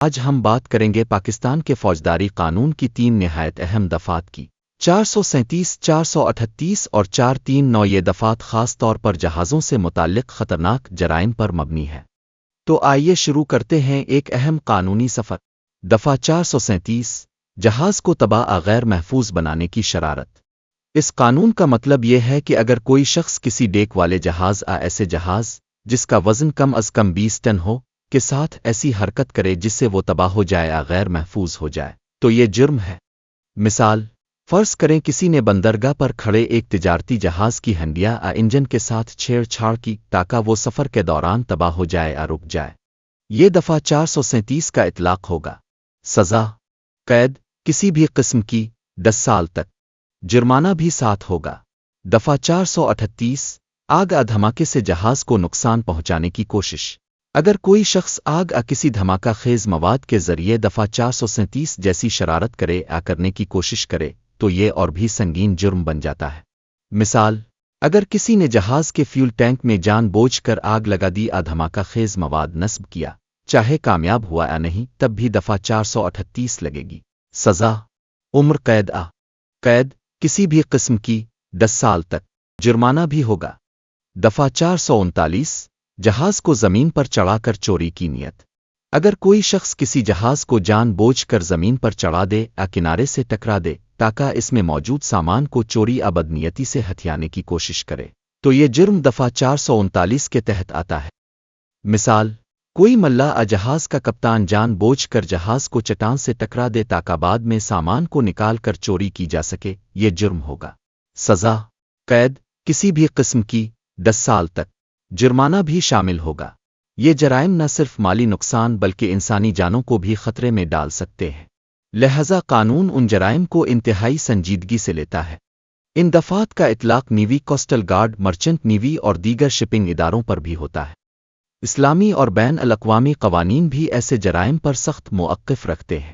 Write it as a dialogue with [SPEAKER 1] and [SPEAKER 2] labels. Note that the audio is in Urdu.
[SPEAKER 1] آج ہم بات کریں گے پاکستان کے فوجداری قانون کی 3 نہایت اہم دفعات کی 437، 438 اور 439۔ یہ دفعات خاص طور پر جہازوں سے متعلق خطرناک جرائم پر مبنی ہے۔ تو آئیے شروع کرتے ہیں ایک اہم قانونی سفر۔ دفعہ 437، جہاز کو تباہ غیر محفوظ بنانے کی شرارت۔ اس قانون کا مطلب یہ ہے کہ اگر کوئی شخص کسی ڈیک والے جہاز ایسے جہاز جس کا وزن کم از کم 20 ٹن ہو کے ساتھ ایسی حرکت کرے جس سے وہ تباہ ہو جائے غیر محفوظ ہو جائے تو یہ جرم ہے۔ مثال، فرض کریں کسی نے بندرگاہ پر کھڑے ایک تجارتی جہاز کی ہنڈیا انجن کے ساتھ چھیڑ چھاڑ کی تاکہ وہ سفر کے دوران تباہ ہو جائے رک جائے۔ یہ دفعہ 437 کا اطلاق ہوگا۔ سزا: قید کسی بھی قسم کی 10 سال تک، جرمانہ بھی ساتھ ہوگا۔ دفعہ 438، آگ دھماکے سے جہاز کو نقصان پہنچانے کی کوشش۔ اگر کوئی شخص آگ کسی دھماکہ خیز مواد کے ذریعے دفعہ 437 جیسی شرارت کرنے کی کوشش کرے تو یہ اور بھی سنگین جرم بن جاتا ہے۔ مثال، اگر کسی نے جہاز کے فیول ٹینک میں جان بوجھ کر آگ لگا دی دھماکہ خیز مواد نصب کیا، چاہے کامیاب ہوا یا نہیں، تب بھی دفعہ 438 لگے گی۔ سزا: عمر قید قید کسی بھی قسم کی 10 سال تک، جرمانہ بھی ہوگا۔ دفعہ 439، جہاز کو زمین پر چڑھا کر چوری کی نیت۔ اگر کوئی شخص کسی جہاز کو جان بوجھ کر زمین پر چڑھا دے کنارے سے ٹکرا دے تاکہ اس میں موجود سامان کو چوری بدنیتی سے ہتھیانے کی کوشش کرے تو یہ جرم دفعہ 439 کے تحت آتا ہے۔ مثال، کوئی ملاح جہاز کا کپتان جان بوجھ کر جہاز کو چٹان سے ٹکرا دے تاکہ بعد میں سامان کو نکال کر چوری کی جا سکے، یہ جرم ہوگا۔ سزا: قید کسی بھی قسم کی 10 سال تک، جرمانہ بھی شامل ہوگا۔ یہ جرائم نہ صرف مالی نقصان بلکہ انسانی جانوں کو بھی خطرے میں ڈال سکتے ہیں، لہذا قانون ان جرائم کو انتہائی سنجیدگی سے لیتا ہے۔ ان دفعات کا اطلاق navy, coastal guard, merchant navy اور دیگر شپنگ اداروں پر بھی ہوتا ہے۔ اسلامی اور بین الاقوامی قوانین بھی ایسے جرائم پر سخت موقف رکھتے ہیں۔